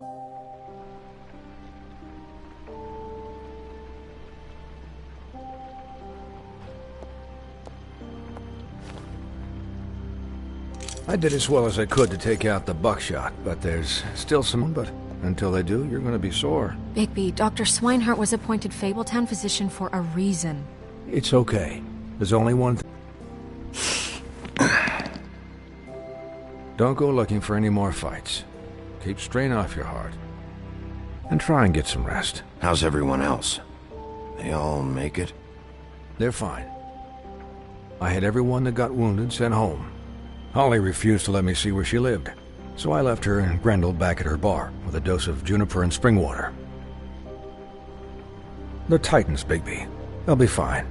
I did as well as I could to take out the buckshot, but there's still some... But until they do, you're gonna be sore. Bigby, Dr. Swinehart was appointed Fabletown physician for a reason. It's okay. There's only one thing. Don't go looking for any more fights. Keep strain off your heart. And try and get some rest. How's everyone else? They all make it? They're fine. I had everyone that got wounded sent home. Holly refused to let me see where she lived, so I left her and Grendel back at her bar with a dose of juniper and spring water. The Titans, Bigby. They'll be fine.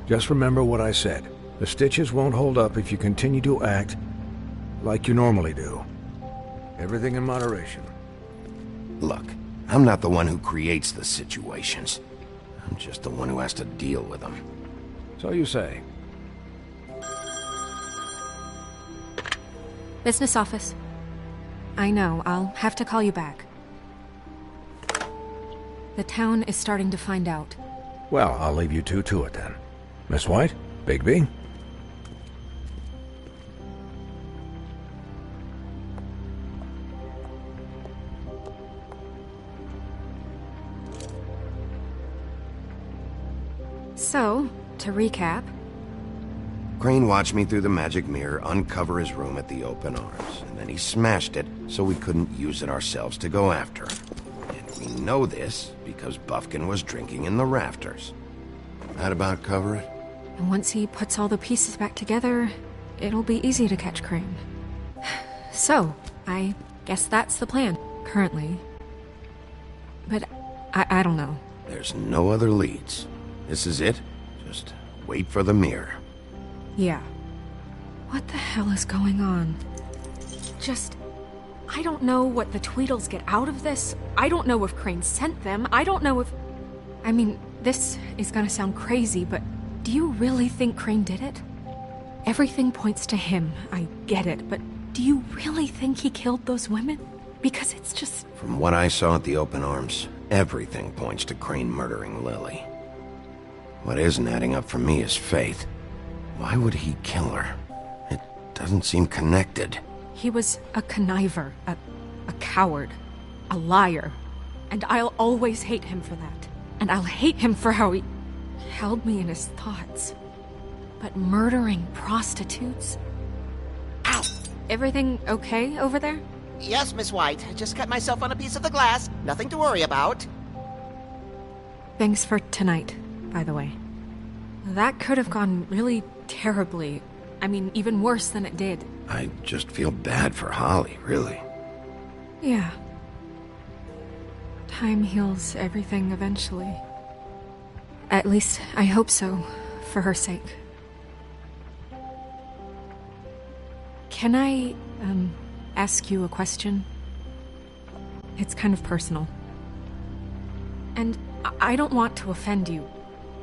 Just remember what I said. The stitches won't hold up if you continue to act like you normally do. Everything in moderation. Look, I'm not the one who creates the situations. I'm just the one who has to deal with them. So you say. Business office. I know, I'll have to call you back. The town is starting to find out. Well, I'll leave you two to it then. Miss White? Bigby? So, to recap... Crane watched me through the magic mirror uncover his room at the Open Arms, and then he smashed it so we couldn't use it ourselves to go after him. And we know this because Buffkin was drinking in the rafters. That about cover it? And once he puts all the pieces back together, it'll be easy to catch Crane. So, I guess that's the plan, currently. But I don't know. There's no other leads. This is it. Just wait for the mirror. Yeah. What the hell is going on? I don't know what the Tweedles get out of this. I don't know if Crane sent them. I don't know if... I mean, this is gonna sound crazy, but do you really think Crane did it? Everything points to him, I get it, but do you really think he killed those women? Because it's just... From what I saw at the Open Arms, everything points to Crane murdering Lily. What isn't adding up for me is Faith. Why would he kill her? It doesn't seem connected. He was a conniver, a coward, a liar. And I'll always hate him for that. And I'll hate him for how he held me in his thoughts. But murdering prostitutes? Ow! Everything okay over there? Yes, Miss White. I just cut myself on a piece of the glass. Nothing to worry about. Thanks for tonight, by the way. That could have gone really terribly. I mean, even worse than it did. I just feel bad for Holly, really. Yeah. Time heals everything eventually. At least, I hope so, for her sake. Can I, ask you a question? It's kind of personal. And I don't want to offend you.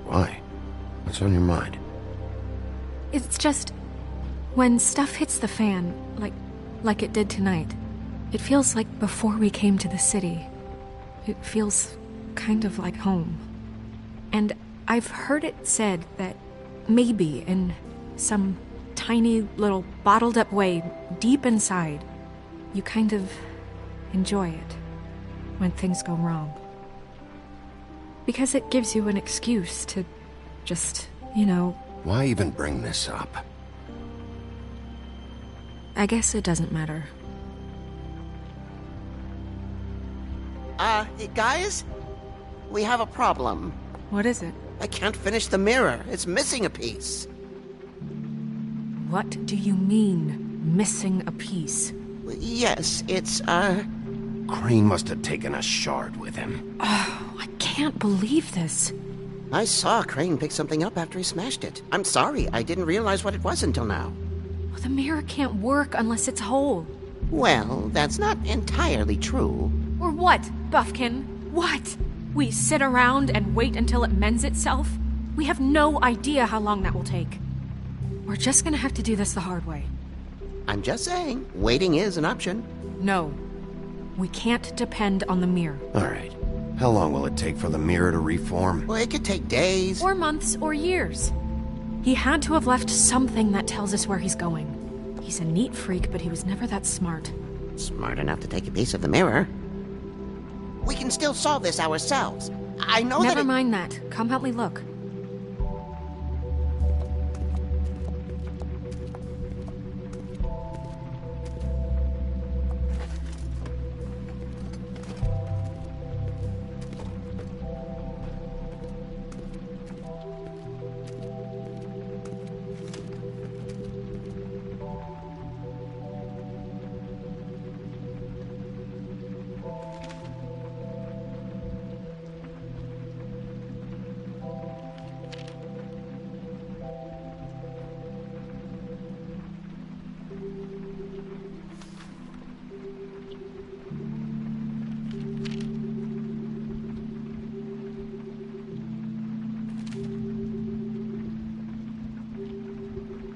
Why? What's on your mind? It's just... when stuff hits the fan, like it did tonight, it feels like before we came to the city. It feels kind of like home. And I've heard it said that maybe in some tiny little bottled up way deep inside, you kind of enjoy it when things go wrong. Because it gives you an excuse to just, you know... Why even bring this up? I guess it doesn't matter. Guys? We have a problem. What is it? I can't finish the mirror. It's missing a piece. What do you mean, missing a piece? Yes, it's, Crane must have taken a shard with him. Oh, I can't believe this. I saw Crane pick something up after he smashed it. I'm sorry, I didn't realize what it was until now. Well, the mirror can't work unless it's whole. Well, that's not entirely true. Or what, Buffkin? What? We sit around and wait until it mends itself? We have no idea how long that will take. We're just gonna have to do this the hard way. I'm just saying, waiting is an option. No. We can't depend on the mirror. All right. How long will it take for the mirror to reform? Well, it could take days. Or months or years. He had to have left something that tells us where he's going. He's a neat freak, but he was never that smart. Smart enough to take a piece of the mirror. We can still solve this ourselves. I know Never mind that. Come help me look.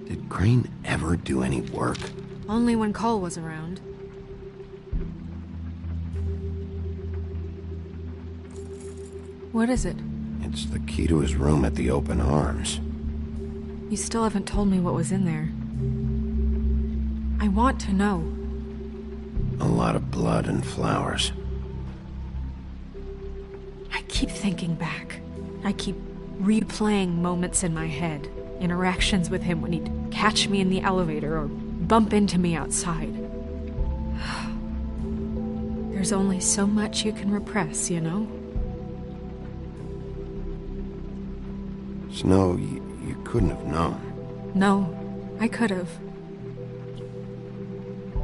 Did Crane ever do any work? Only when Cole was around. What is it? It's the key to his room at the Open Arms. You still haven't told me what was in there. I want to know. A lot of blood and flowers. I keep thinking back. I keep replaying moments in my head. Interactions with him when he'd catch me in the elevator or bump into me outside. There's only so much you can repress, you know? Snow, you couldn't have known. No, I could have.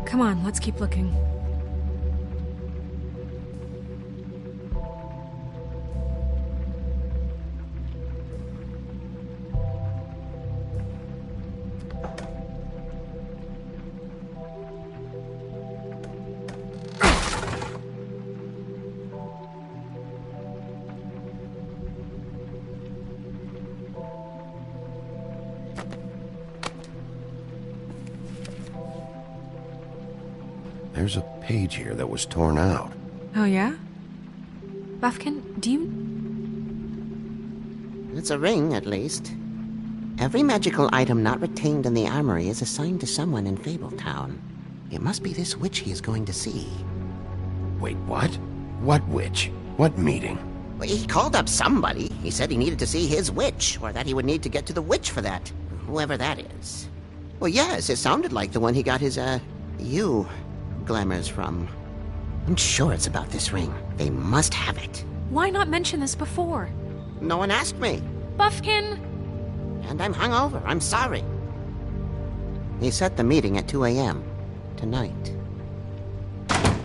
Come on, let's keep looking. There's a page here that was torn out. Oh, yeah? Buffkin, do you... It's a ring, at least. Every magical item not retained in the armory is assigned to someone in Fabletown. It must be this witch he is going to see. Wait, what? What witch? What meeting? Well, he called up somebody. He said he needed to see his witch, or that he would need to get to the witch for that. Whoever that is. Well, yes, it sounded like the one he got his, glamours from. I'm sure it's about this ring. They must have it. Why not mention this before? No one asked me. Buffkin! And I'm hungover. I'm sorry. He set the meeting at 2 a.m. tonight.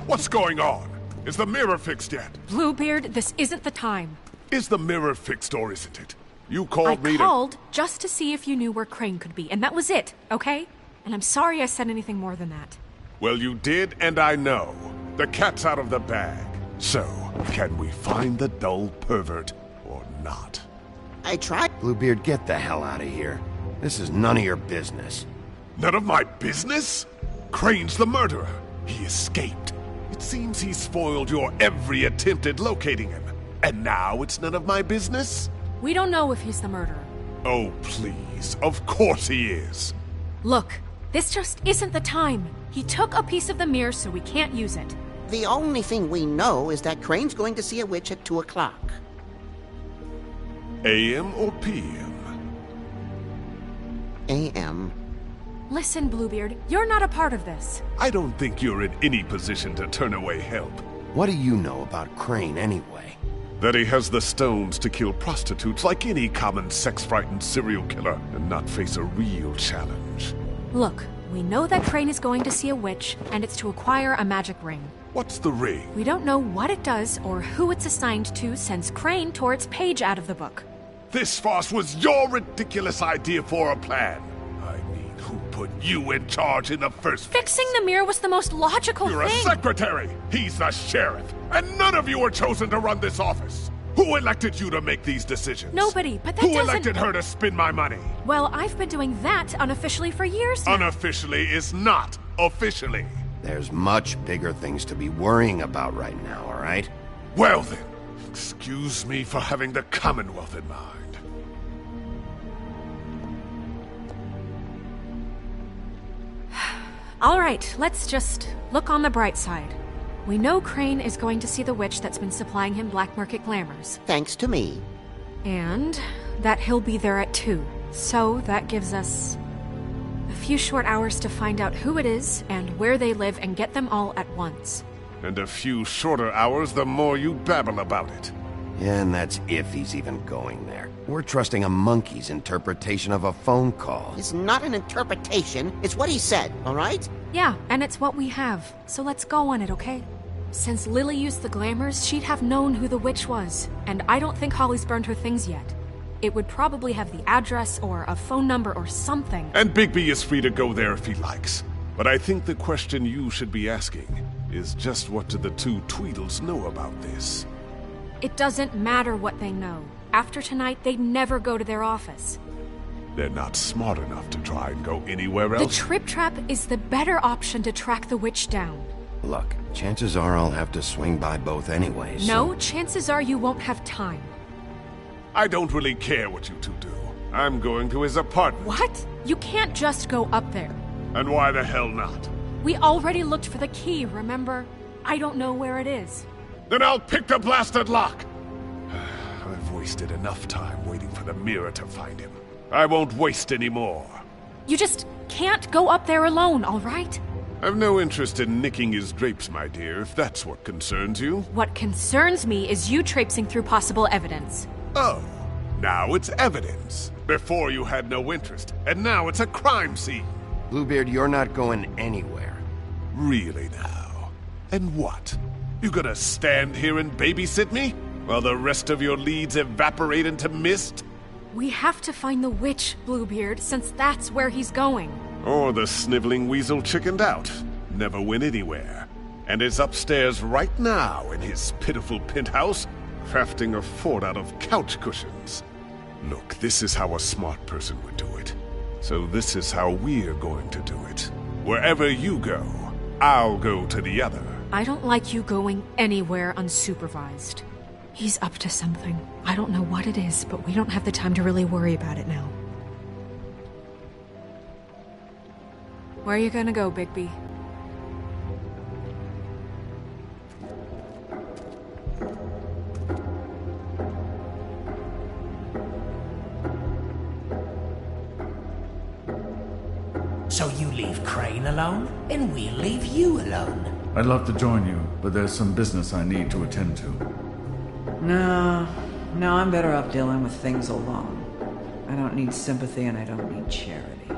What's going on? Is the mirror fixed yet? Bluebeard, this isn't the time. Is the mirror fixed or isn't it? You called me I called just to see if you knew where Crane could be, and that was it, okay? And I'm sorry I said anything more than that. Well, you did, and I know. The cat's out of the bag. So, can we find the dull pervert or not? I tried. Bluebeard, get the hell out of here. This is none of your business. None of my business? Crane's the murderer. He escaped. It seems he spoiled your every attempt at locating him. And now it's none of my business? We don't know if he's the murderer. Oh, please. Of course he is. Look, this just isn't the time. He took a piece of the mirror, so we can't use it. The only thing we know is that Crane's going to see a witch at 2 o'clock. AM or PM? A.M. Listen, Bluebeard, you're not a part of this. I don't think you're in any position to turn away help. What do you know about Crane anyway? That he has the stones to kill prostitutes like any common sex-frightened serial killer and not face a real challenge. Look, we know that Crane is going to see a witch, and it's to acquire a magic ring. What's the ring? We don't know what it does or who it's assigned to since Crane tore its page out of the book. This farce was your ridiculous idea for a plan. I mean, who put you in charge in the first place? Fixing the mirror was the most logical You're thing. a secretary. He's the sheriff. And none of you were chosen to run this office. Who elected you to make these decisions? Nobody, but that Who doesn't... elected her to spend my money? Well, I've been doing that unofficially for years now. Unofficially is not officially. There's much bigger things to be worrying about right now, all right? Well then, excuse me for having the Commonwealth in mind. All right, let's just look on the bright side. We know Crane is going to see the witch that's been supplying him black market glamours. Thanks to me. And that he'll be there at 2. So that gives us a few short hours to find out who it is and where they live and get them all at once. And a few shorter hours the more you babble about it. Yeah, and that's if he's even going there. We're trusting a monkey's interpretation of a phone call. It's not an interpretation, it's what he said, all right? Yeah, and it's what we have. So let's go on it, okay? Since Lily used the glamours, she'd have known who the witch was. And I don't think Holly's burned her things yet. It would probably have the address or a phone number or something. And Bigby is free to go there if he likes. But I think the question you should be asking is just what do the two Tweedles know about this? It doesn't matter what they know. After tonight, they'd never go to their office. They're not smart enough to try and go anywhere The else. Trip Trap is the better option to track the witch down. Look, chances are I'll have to swing by both anyways. No, chances are you won't have time. I don't really care what you two do. I'm going to his apartment. What? You can't just go up there. And why the hell not? We already looked for the key, remember? I don't know where it is. Then I'll pick the blasted lock! I've wasted enough time waiting for the mirror to find him. I won't waste any more. You just can't go up there alone, all right? I've no interest in nicking his drapes, my dear, if that's what concerns you. What concerns me is you traipsing through possible evidence. Oh, now it's evidence. Before you had no interest, and now it's a crime scene. Bluebeard, you're not going anywhere. Really now? And what? You gonna stand here and babysit me? While the rest of your leads evaporate into mist? We have to find the witch, Bluebeard, since that's where he's going. Or the sniveling weasel chickened out. Never went anywhere. And is upstairs right now in his pitiful penthouse, crafting a fort out of couch cushions. Look, this is how a smart person would do it. So this is how we're going to do it. Wherever you go, I'll go to the other. I don't like you going anywhere unsupervised. He's up to something. I don't know what it is, but we don't have the time to really worry about it now. Where are you gonna go, Bigby? So you leave Crane alone, and we'll leave you alone. I'd love to join you, but there's some business I need to attend to. No, I'm better off dealing with things alone. I don't need sympathy and I don't need charity.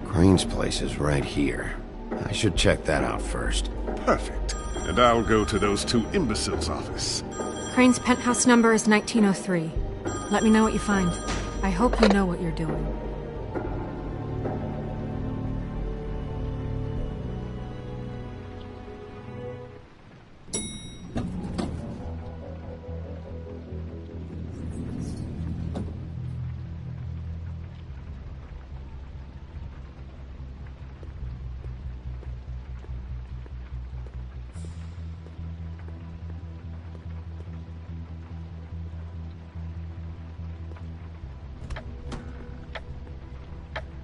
Crane's place is right here. I should check that out first. Perfect. And I'll go to those two imbeciles' office. Crane's penthouse number is 1903. Let me know what you find. I hope you know what you're doing.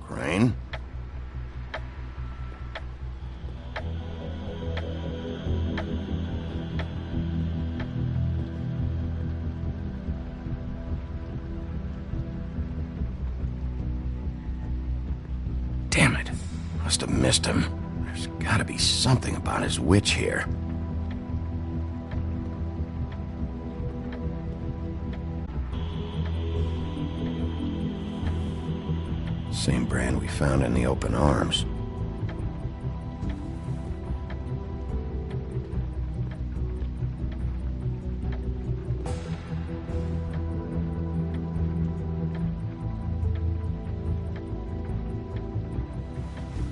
Crane? Damn it. Must have missed him. There's gotta be something about his witch here. Same brand we found in the open arms.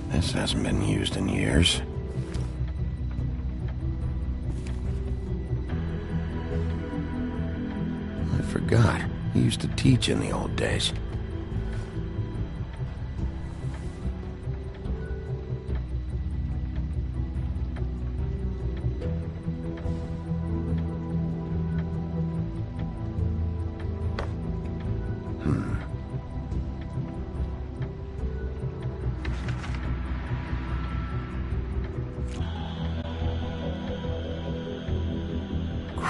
This hasn't been used in years. I forgot. He used to teach in the old days.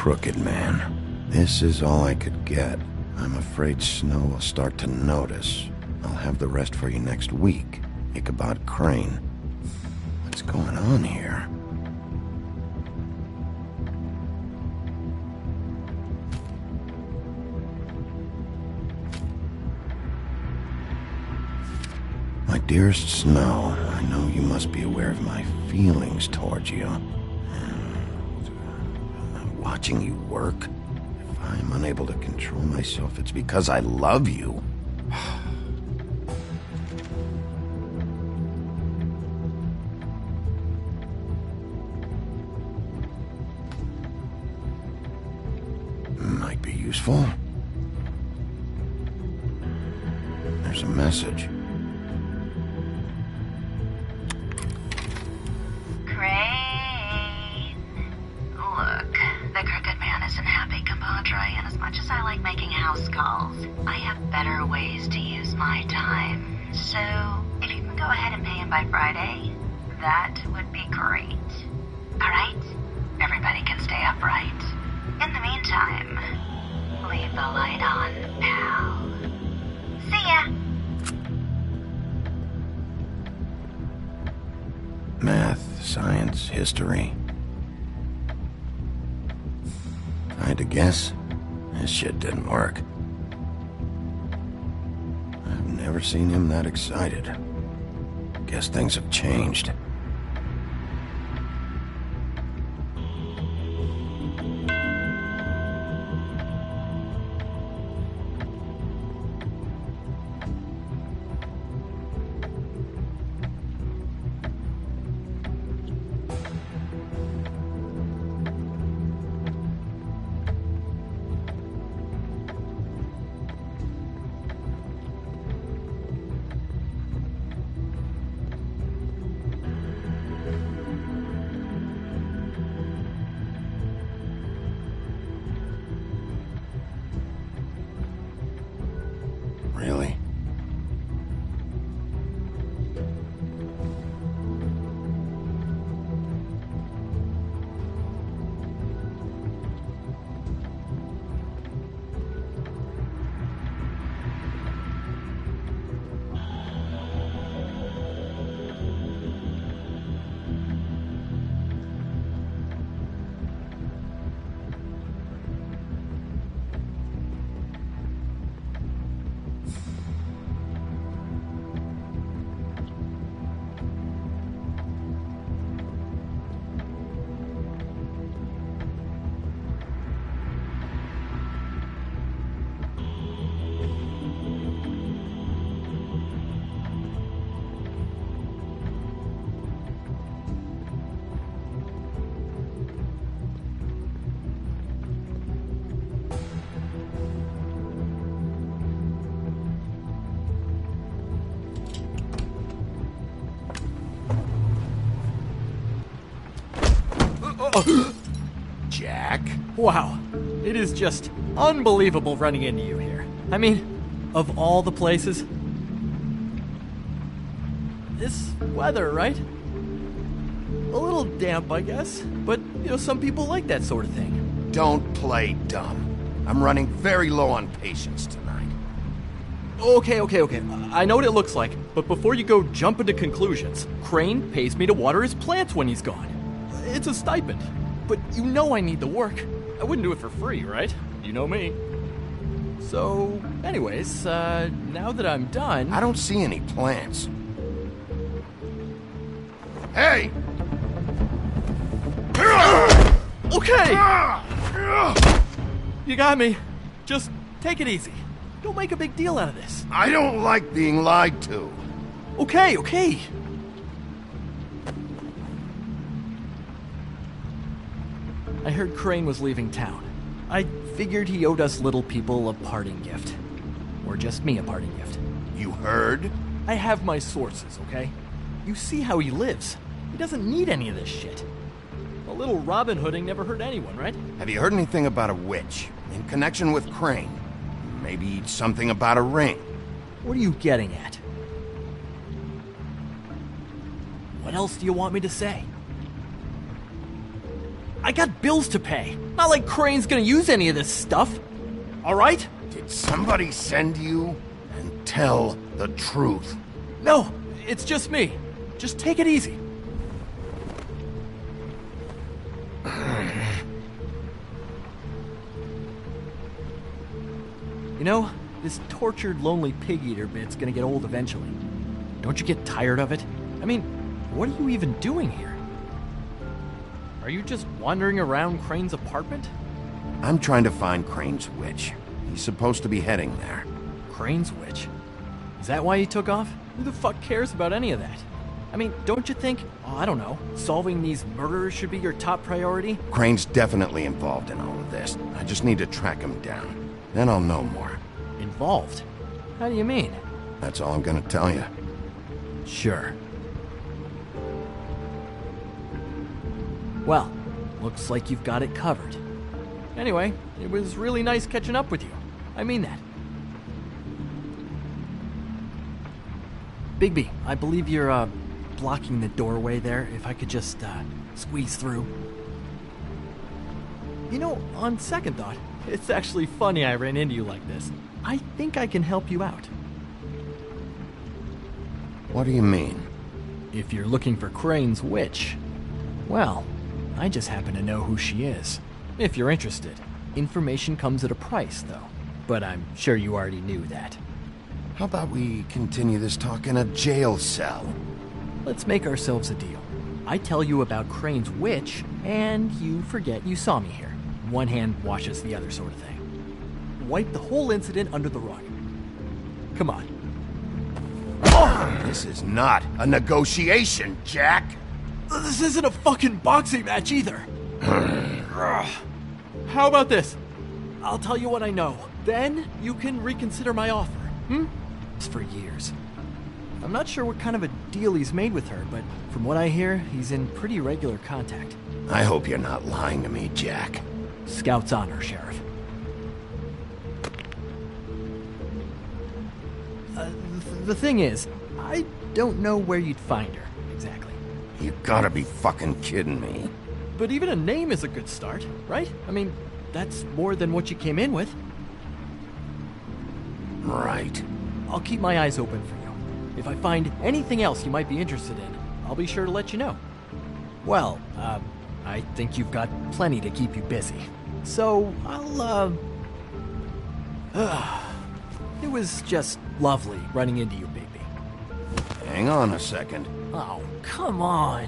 crooked man. This is all I could get. I'm afraid Snow will start to notice. I'll have the rest for you next week. Ichabod Crane. What's going on here? My dearest Snow, I know you must be aware of my feelings towards you. Watching you work, if I'm unable to control myself, it's because I love you. Might be useful. There's a message. Crane. Look, the Crooked Man isn't happy, compadre, and as much as I like making house calls, I have better ways to use my time. So, if you can go ahead and pay him by Friday, that would be great. Alright? Everybody can stay upright. In the meantime, leave the light on, pal. See ya! Math, science, history. If I had to guess, this shit didn't work. I've never seen him that excited. Guess things have changed. Really? Jack? Wow, it is just unbelievable running into you here. I mean, of all the places. This weather, right? A little damp, I guess, but, some people like that sort of thing. Don't play dumb. I'm running very low on patience tonight. Okay. I know what it looks like, but before you go jumping to conclusions, Crane pays me to water his plants when he's gone. It's a stipend, but I need the work. I wouldn't do it for free, right? You know me. So, anyways, now that I'm done... I don't see any plants. Hey! Okay! You got me. Just take it easy. Don't make a big deal out of this. I don't like being lied to. Okay. I heard Crane was leaving town. I figured he owed us little people a parting gift. Or just me a parting gift. You heard? I have my sources, okay? You see how he lives. He doesn't need any of this shit. A little Robin Hooding never hurt anyone, right? Have you heard anything about a witch in connection with Crane? Maybe something about a ring. What are you getting at? What else do you want me to say? I got bills to pay. Not like Crane's gonna use any of this stuff. Alright? Did somebody send you? And tell the truth. No, it's just me. Just take it easy. You know, this tortured, lonely pig-eater bit's gonna get old eventually. Don't you get tired of it? I mean, what are you even doing here? Are you just wandering around Crane's apartment? I'm trying to find Crane's witch. He's supposed to be heading there. Crane's witch? Is that why you took off? Who the fuck cares about any of that? I mean, don't you think, I don't know, solving these murders should be your top priority? Crane's definitely involved in all of this. I just need to track him down. Then I'll know more. Involved? How do you mean? That's all I'm gonna tell you. Sure. Well, looks like you've got it covered. Anyway, it was really nice catching up with you. I mean that. Bigby, I believe you're, blocking the doorway there. If I could just, squeeze through. You know, on second thought, it's actually funny I ran into you like this. I think I can help you out. What do you mean? If you're looking for Crane's witch, well, I just happen to know who she is. If you're interested. Information comes at a price, though. But I'm sure you already knew that. How about we continue this talk in a jail cell? Let's make ourselves a deal. I tell you about Crane's witch, and you forget you saw me here. One hand washes the other sort of thing. Wipe the whole incident under the rug. Come on. This is not a negotiation, Jack! This isn't a fucking boxing match either. How about this? I'll tell you what I know. Then you can reconsider my offer. It's for years. I'm not sure what kind of a deal he's made with her, but from what I hear, he's in pretty regular contact. I hope you're not lying to me, Jack. Scout's honor, Sheriff. The thing is, I don't know where you'd find her, exactly. You gotta be fucking kidding me. But even a name is a good start, right? I mean, that's more than what you came in with. Right. I'll keep my eyes open for you. If I find anything else you might be interested in, I'll be sure to let you know. Well, I think you've got plenty to keep you busy. So, it was just lovely running into you, baby. Hang on a second. Oh, come on.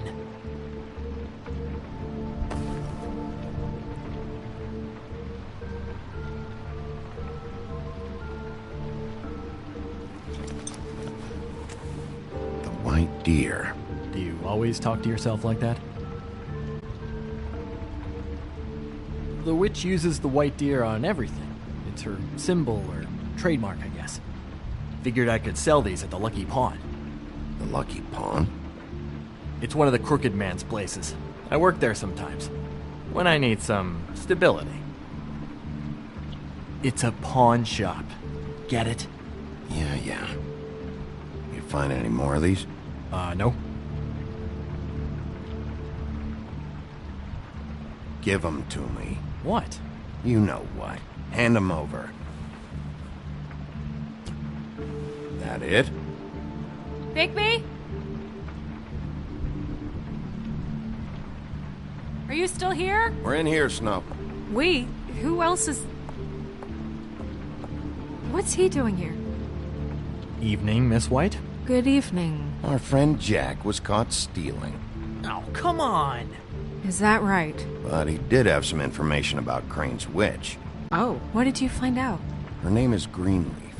The white deer. Do you always talk to yourself like that? The witch uses the white deer on everything. It's her symbol or trademark, I guess. Figured I could sell these at the Lucky Pawn. The Lucky Pawn? It's one of the crooked man's places. I work there sometimes, when I need some stability. It's a pawn shop. Get it? Yeah. You find any more of these? No. Give them to me. What? You know what. Hand them over. That it? Bigby? Are you still here? We're in here, Snow. We? Who else is... What's he doing here? Evening, Miss White. Good evening. Our friend Jack was caught stealing. Oh, come on. Is that right? But he did have some information about Crane's witch. Oh, what did you find out? Her name is Greenleaf.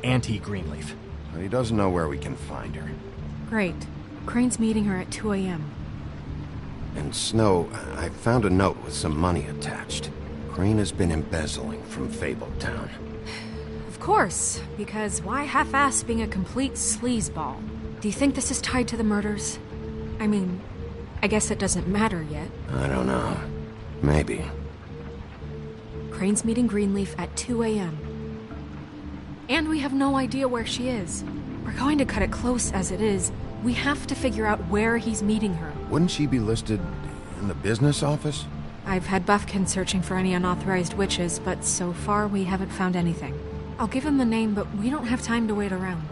Auntie Greenleaf. But he doesn't know where we can find her. Great. Crane's meeting her at 2 a.m. And Snow, I found a note with some money attached. Crane has been embezzling from Fabletown. Of course, because why half-ass being a complete sleazeball? Do you think this is tied to the murders? I mean, I guess it doesn't matter yet. I don't know. Maybe. Crane's meeting Greenleaf at 2 a.m. And we have no idea where she is. We're going to cut it close as it is. We have to figure out where he's meeting her. Wouldn't she be listed in the business office? I've had Buffkin searching for any unauthorized witches, but so far we haven't found anything. I'll give him the name, but we don't have time to wait around.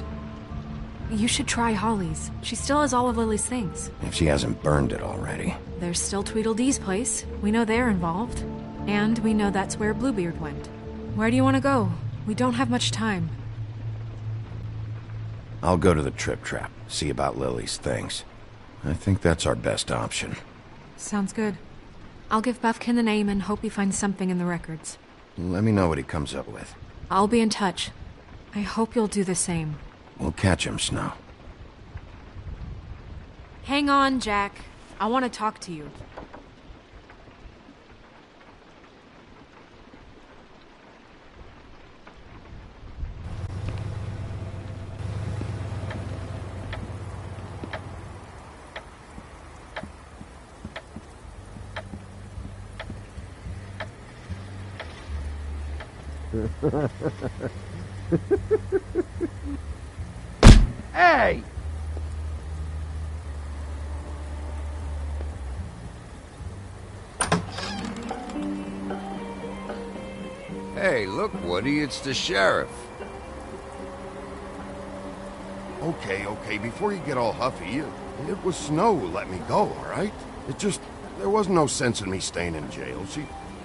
You should try Holly's. She still has all of Lily's things. If she hasn't burned it already. There's still Tweedledee's place. We know they're involved. And we know that's where Bluebeard went. Where do you want to go? We don't have much time. I'll go to the Trip Trap, see about Lily's things. I think that's our best option. Sounds good. I'll give Buffkin the name and hope he finds something in the records. Let me know what he comes up with. I'll be in touch. I hope you'll do the same. We'll catch him, Snow. Hang on, Jack. I want to talk to you. Hey! Hey, look, Woody, it's the sheriff. Okay, before you get all huffy, it was Snow who let me go, all right? There was no sense in me staying in jail.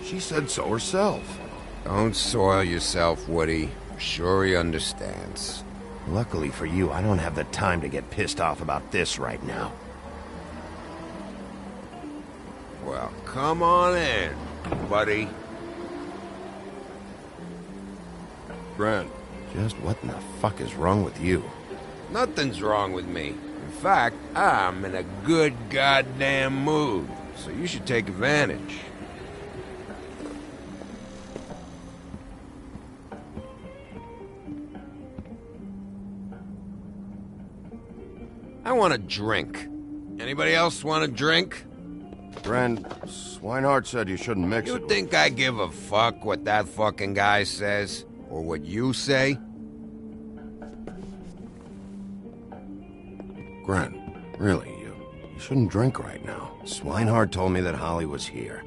She said so herself. Don't soil yourself, Woody. I'm sure he understands. Luckily for you, I don't have the time to get pissed off about this right now. Well, come on in, buddy. Grant, just what in the fuck is wrong with you? Nothing's wrong with me. In fact, I'm in a good goddamn mood, so you should take advantage. I want a drink. Anybody else want a drink? Friend, Swinehart said you shouldn't mix it. You think I give a fuck what that fucking guy says? Or what you say? Grant, really, you shouldn't drink right now. Swinehart told me that Holly was here.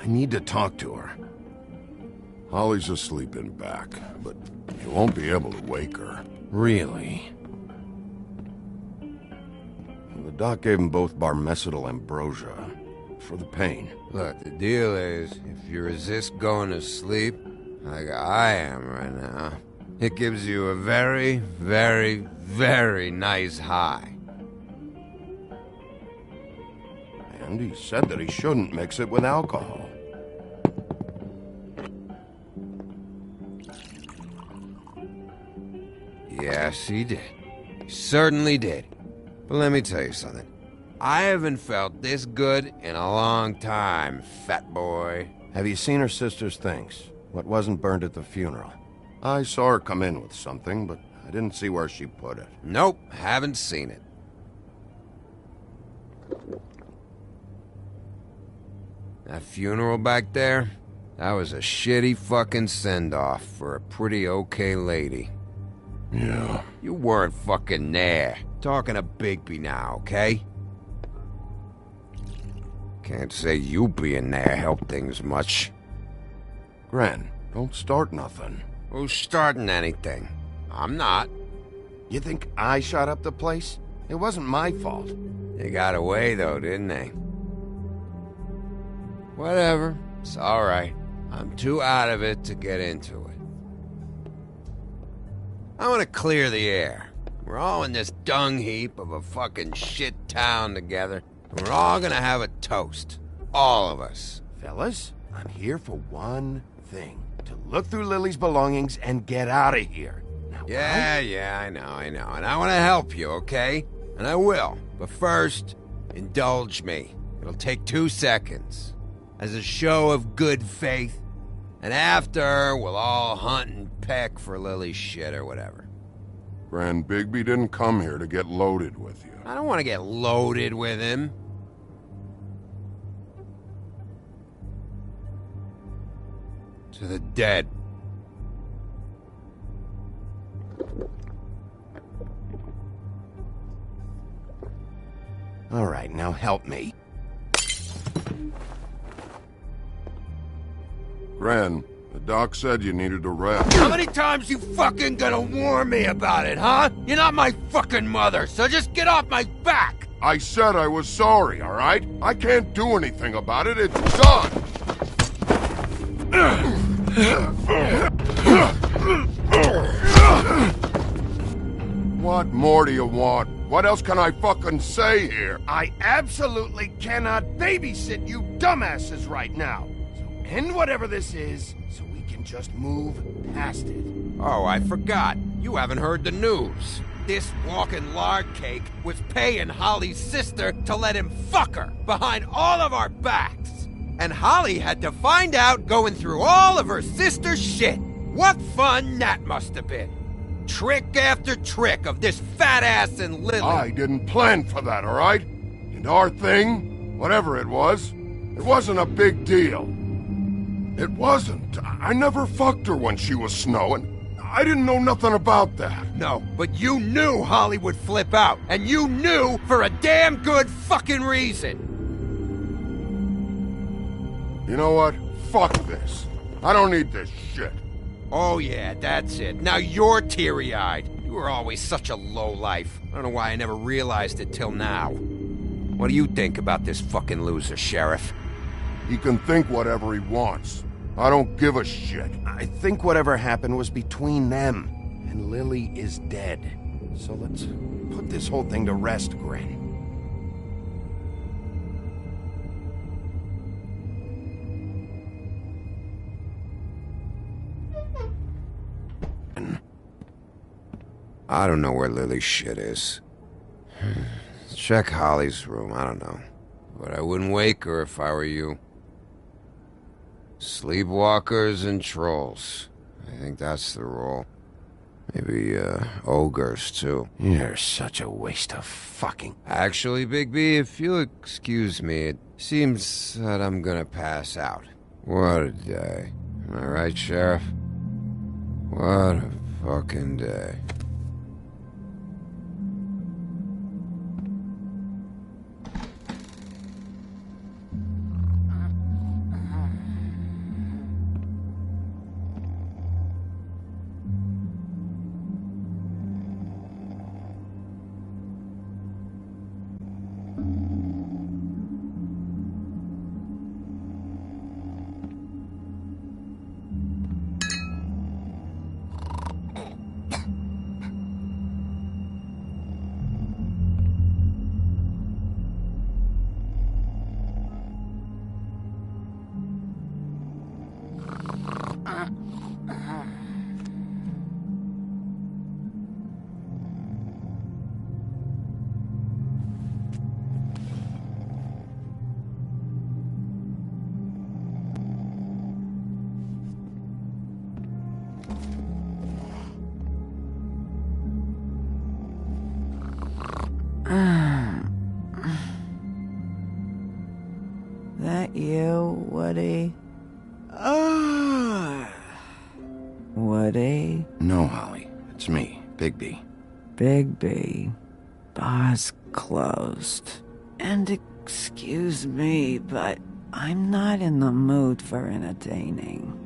I need to talk to her. Holly's asleep in back, but you won't be able to wake her. Really? The doc gave them both Barmecidal ambrosia for the pain. Look, the deal is, if you resist going to sleep, like I am right now, it gives you a very, very, very nice high. And he said that he shouldn't mix it with alcohol. Yes, he did. He certainly did. But let me tell you something. I haven't felt this good in a long time, fat boy. Have you seen her sister's things? What wasn't burned at the funeral? I saw her come in with something, but I didn't see where she put it. Nope, haven't seen it. That funeral back there, that was a shitty fucking send-off for a pretty okay lady. Yeah. You weren't fucking there. Talking to Bigby now, okay? Can't say you being there helped things much. Gran, don't start nothing. Who's starting anything? I'm not. You think I shot up the place? It wasn't my fault. They got away, though, didn't they? Whatever. It's alright. I'm too out of it to get into it. I want to clear the air. We're all in this dung heap of a fucking shit town together. And we're all gonna have a toast. All of us. Fellas, I'm here for one thing. To look through Lily's belongings and get out of here. Now, Yeah, I know. And I want to help you, okay? And I will. But first, indulge me. It'll take 2 seconds. As a show of good faith. And after, we'll all hunt and peck for Lily's shit or whatever. Gran, Bigby didn't come here to get loaded with you. I don't want to get loaded with him. To the dead. All right, now help me. Gren, the doc said you needed a rest. How many times you fucking gonna warn me about it, huh? You're not my fucking mother, so just get off my back! I said I was sorry, all right? I can't do anything about it. It's done. What more do you want? What else can I fucking say here? I absolutely cannot babysit you dumbasses right now. So end whatever this is, so we can just move past it. Oh, I forgot. You haven't heard the news. This walking lard cake was paying Holly's sister to let him fuck her behind all of our backs. And Holly had to find out going through all of her sister's shit. What fun that must have been. Trick after trick of this fat ass and Lily. I didn't plan for that, all right? And our thing, whatever it wasn't a big deal. It wasn't. I never fucked her when she was snowing. I didn't know nothing about that. No, but you knew Holly would flip out. And you knew for a damn good fucking reason. You know what? Fuck this. I don't need this shit. Oh yeah, that's it. Now you're teary-eyed. You were always such a lowlife. I don't know why I never realized it till now. What do you think about this fucking loser, Sheriff? He can think whatever he wants. I don't give a shit. I think whatever happened was between them, and Lily is dead. So let's put this whole thing to rest, Gren. I don't know where Lily's shit is. Check Holly's room, I don't know. But I wouldn't wake her if I were you. Sleepwalkers and trolls. I think that's the rule. Maybe, ogres, too. You're such a waste of fucking... Actually, Bigby, if you'll excuse me, it seems that I'm gonna pass out. What a day. Am I right, Sheriff? What a fucking day. That you, Woody? Woody? No, Holly. It's me, Bigby. Bigby. Bar's closed. And excuse me, but I'm not in the mood for entertaining.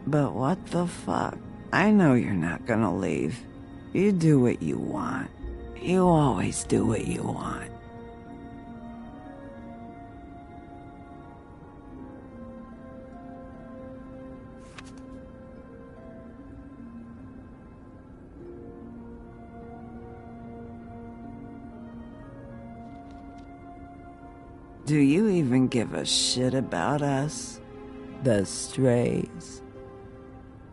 But what the fuck? I know you're not gonna leave. You do what you want. You always do what you want. Do you even give a shit about us? The strays?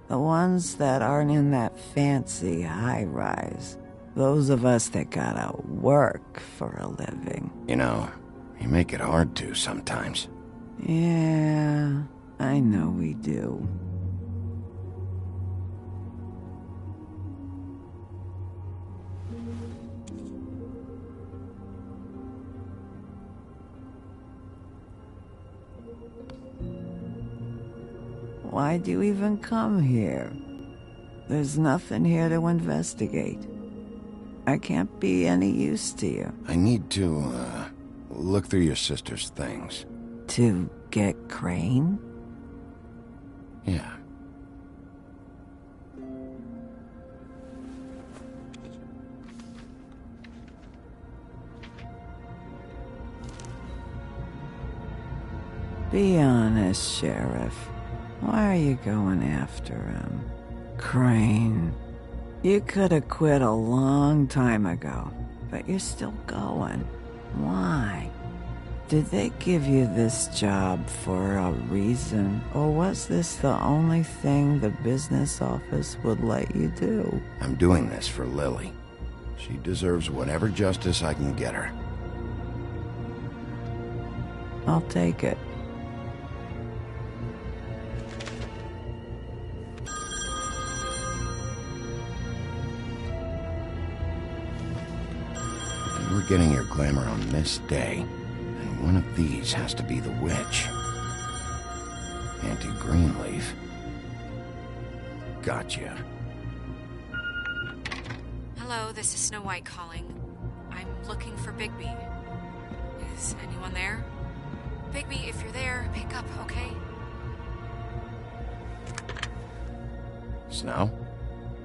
The ones that aren't in that fancy high-rise. Those of us that gotta work for a living. You know, you make it hard to sometimes. Yeah, I know we do. Why'd you even come here? There's nothing here to investigate. I can't be any use to you. I need to, look through your sister's things. To get Crane? Yeah. Be honest, Sheriff. Why are you going after him? Crane, you could have quit a long time ago, but you're still going. Why? Did they give you this job for a reason, or was this the only thing the business office would let you do? I'm doing this for Lily. She deserves whatever justice I can get her. I'll take it. If you were getting your glamour on this day, then one of these has to be the witch. Auntie Greenleaf. Gotcha. Hello, this is Snow White calling. I'm looking for Bigby. Is anyone there? Bigby, if you're there, pick up, okay? Snow?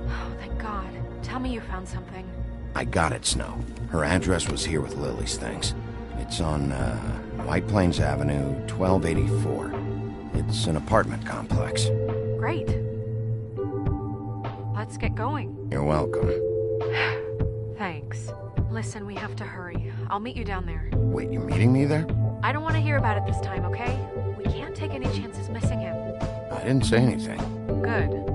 Oh, thank God. Tell me you found something. I got it, Snow. Her address was here with Lily's things. It's on, White Plains Avenue, 1284. It's an apartment complex. Great. Let's get going. You're welcome. Thanks. Listen, we have to hurry. I'll meet you down there. Wait, you're meeting me there? I don't want to hear about it this time, okay? We can't take any chances missing him. I didn't say anything. Good.